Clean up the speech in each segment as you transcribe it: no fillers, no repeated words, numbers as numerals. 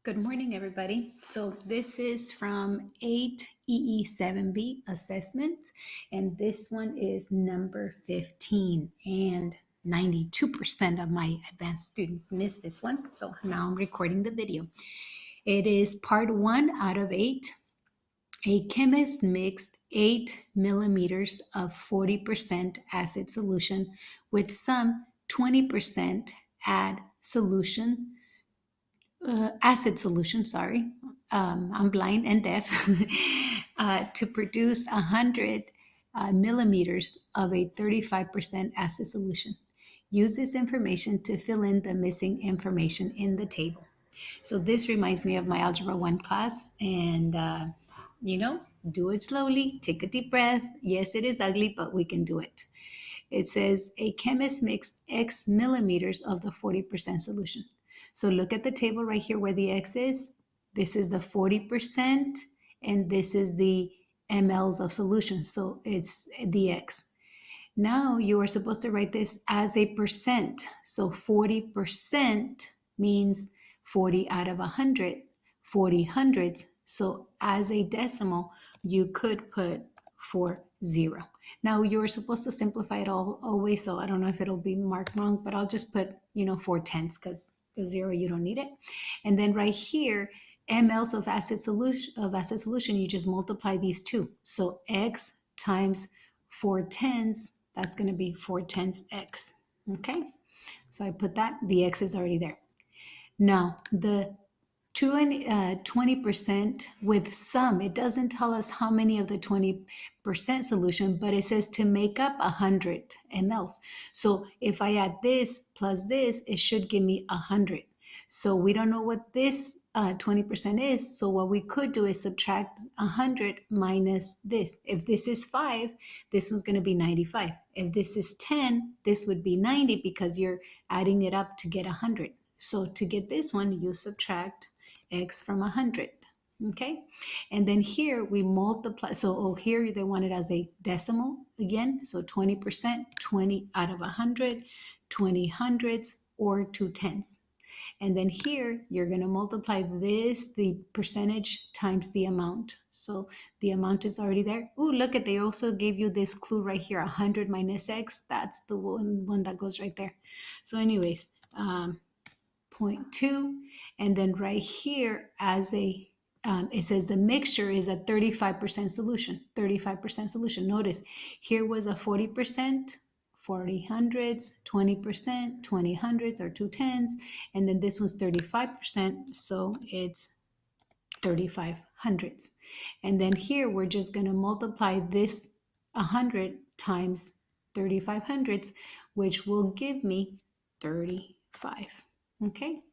Good morning, everybody. So this is from 8 EE7B assessment, and this one is number 15. And 92% of my advanced students missed this one, so now I'm recording the video. It is part 1 out of 8. A chemist mixed 8 millimeters of 40% acid solution with some 20% acid solution, sorry, I'm blind and deaf, to produce 100 millimeters of a 35% acid solution. Use this information to fill in the missing information in the table. So this reminds me of my Algebra 1 class, and do it slowly, take a deep breath. Yes, it is ugly, but we can do it. It says a chemist mixed X millimeters of the 40% solution. So look at the table right here where the X is. This is the 40%, and this is the mLs of solution. So it's the X. Now you are supposed to write this as a percent. So 40% means 40 out of 100, 40 hundredths. So as a decimal, you could put 40. Now you're supposed to simplify it all always. So I don't know if it'll be marked wrong, but I'll just put, 4/10 because the 0, you don't need it. And then right here, mLs of acid solution, you just multiply these two. So X times 4/10, that's going to be 4/10 X. Okay, so I put that. The X is already there. Now, the 20% with some, it doesn't tell us how many of the 20% solution, but it says to make up 100 mLs. So if I add this plus this, it should give me 100. So we don't know what this 20% is. So what we could do is subtract 100 minus this. If this is 5, this one's going to be 95. If this is 10, this would be 90 because you're adding it up to get 100. So to get this one, you subtract X from 100. Okay, and then here we multiply. So here they want it as a decimal again. So 20%, 20 out of 100, 20 hundredths, or 2/10. And then here you're going to multiply this, the percentage, times the amount. So the amount is already there. Oh, look at, they also gave you this clue right here, 100 minus X. That's the one that goes right there. So anyways, 0.2, and then right here as a it says the mixture is a 35% solution. 35% solution. Notice here was a 40%, 40 hundredths, 20%, 20 hundredths, or 2/10, and then this was 35%, so it's 35 hundredths. And then here we're just going to multiply this 100 times 35 hundredths, which will give me 35. Okay,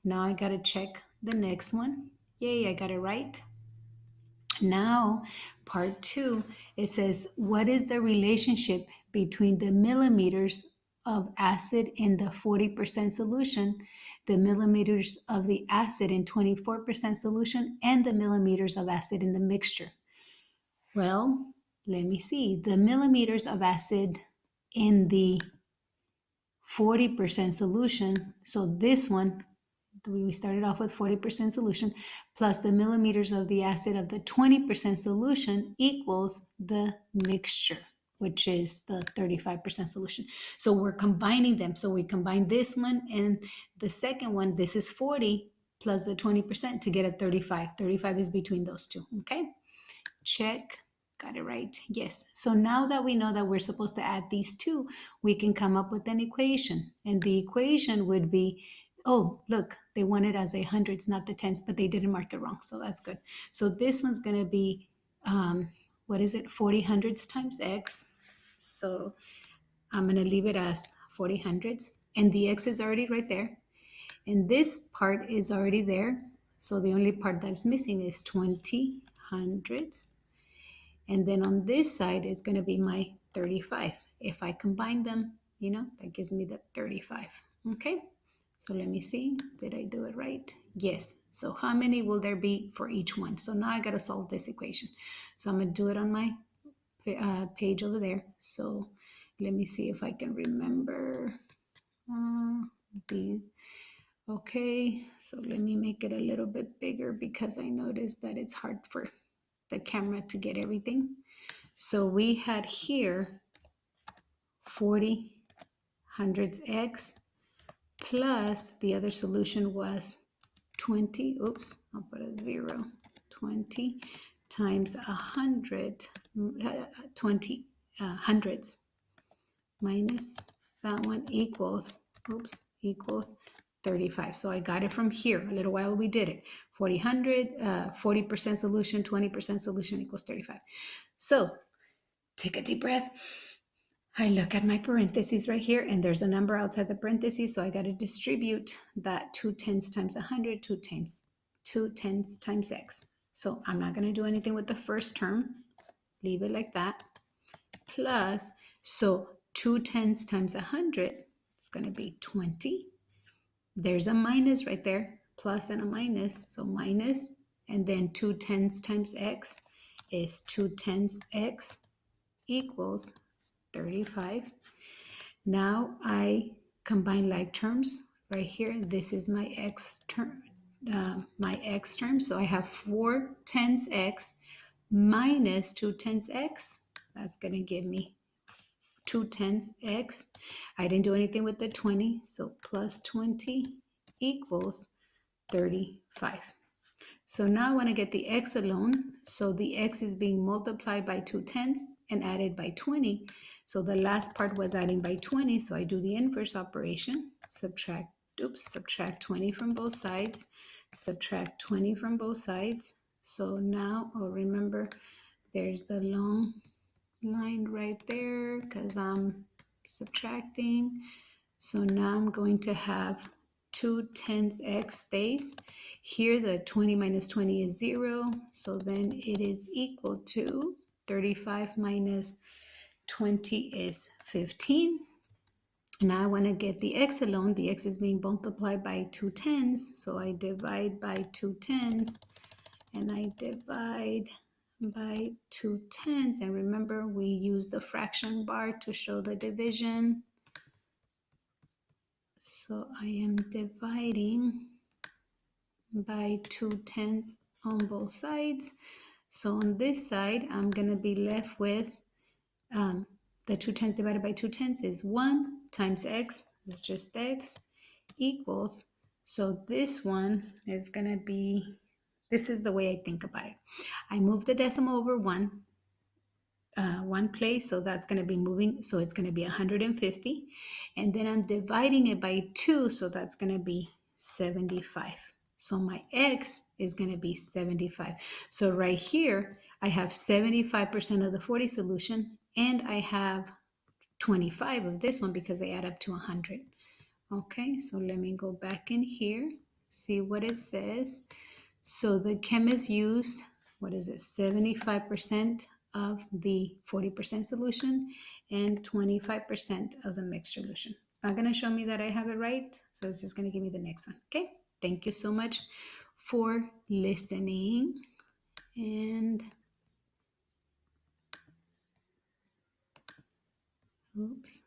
now I got to check the next one. Yay, I got it right. Now, part 2, it says, what is the relationship between the millimeters of acid in the 40% solution, the millimeters of the acid in 24% solution, and the millimeters of acid in the mixture? Well, let me see. The millimeters of acid in the 40% solution, so this one, we started off with 40% solution, plus the millimeters of the acid of the 20% solution equals the mixture, which is the 35% solution. So we're combining them. So we combine this one and the second one. This is 40 plus the 20% to get a 35. 35 is between those two. Okay, check. Got it right. Yes. So now that we know that we're supposed to add these two, we can come up with an equation. And the equation would be, oh, look, they want it as a hundreds, not the tens, but they didn't mark it wrong. So that's good. So this one's going to be, 40 hundredths times X. So I'm going to leave it as 40 hundredths. And the X is already right there. And this part is already there. So the only part that's missing is 20 hundredths. And then on this side is going to be my 35. If I combine them, that gives me the 35. Okay, so let me see. Did I do it right? Yes. So how many will there be for each one? So now I got to solve this equation. So I'm going to do it on my page over there. So let me see if I can remember Okay, so let me make it a little bit bigger because I noticed that it's hard for the camera to get everything. So we had here 40 hundredths x plus the other solution was 20, oops, I'll put a 0, 20 times 100, 20 hundredths minus that one equals, oops, equals 35. So I got it from here. A little while we did it. 40% solution, 20% solution equals 35. So take a deep breath. I look at my parentheses right here, and there's a number outside the parentheses, so I got to distribute that 2 tenths times 100, 2 tenths times x. So I'm not going to do anything with the first term. Leave it like that. Plus, so 2 tenths times 100, it's going to be 20. There's a minus right there, plus and a minus, so minus, and then 2 tenths times x is 2 tenths x equals 35. Now I combine like terms right here. This is my x term, so I have 4 tenths x minus 2 tenths x. That's going to give me 2 tenths x. I didn't do anything with the 20, so plus 20 equals 35. So now I want to get the x alone. So the x is being multiplied by 2 tenths and added by 20. So the last part was adding by 20. So I do the inverse operation. Subtract 20 from both sides. Subtract 20 from both sides. So now, remember, there's the long line right there because I'm subtracting. So now I'm going to have 2 tenths x stays. Here the 20 minus 20 is 0. So then it is equal to 35 minus 20 is 15. Now I want to get the x alone. The x is being multiplied by 2 tenths. So I divide by 2 tenths and I divide by 2 tenths. And remember, we use the fraction bar to show the division. So I am dividing by 2 tenths on both sides. So on this side, I'm going to be left with the 2 tenths divided by 2 tenths is 1 times x, it's just x, equals, so this one is going to be, this is the way I think about it. I move the decimal over one place, so that's going to be moving, so it's going to be 150, and then I'm dividing it by 2, so that's going to be 75. So my x is going to be 75. So right here I have 75% of the 40 solution, and I have 25 of this one because they add up to 100. Okay, so let me go back in here, see what it says. So the chemist used, what is it, 75% of the 40% solution and 25% of the mixed solution. It's not going to show me that I have it right, so it's just going to give me the next one. Okay, thank you so much for listening, and oops.